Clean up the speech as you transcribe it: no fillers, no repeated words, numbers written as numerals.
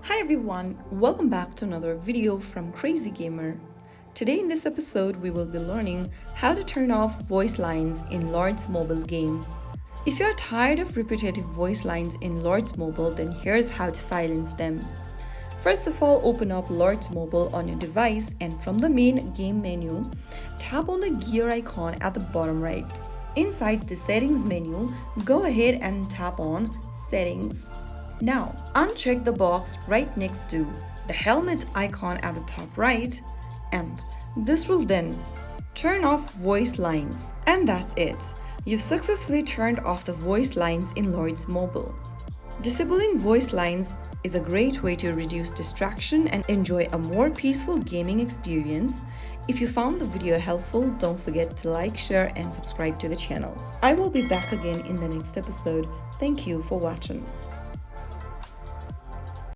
Hi everyone, welcome back to another video from Crazy Gamer. Today in this episode we will be learning how to turn off voice lines in Lords Mobile game. If you're tired of repetitive voice lines in Lords Mobile, then here's how to silence them. First of all, open up Lords Mobile on your device and from the main game menu, tap on the gear icon at the bottom right. Inside the settings menu, go ahead and tap on settings. Now, uncheck the box right next to the helmet icon at the top right, and this will then turn off voice lines. And that's it. You've successfully turned off the voice lines in Lords Mobile. Disabling voice lines is a great way to reduce distraction and enjoy a more peaceful gaming experience. If you found the video helpful, don't forget to like, share, and subscribe to the channel. I will be back again in the next episode. Thank you for watching.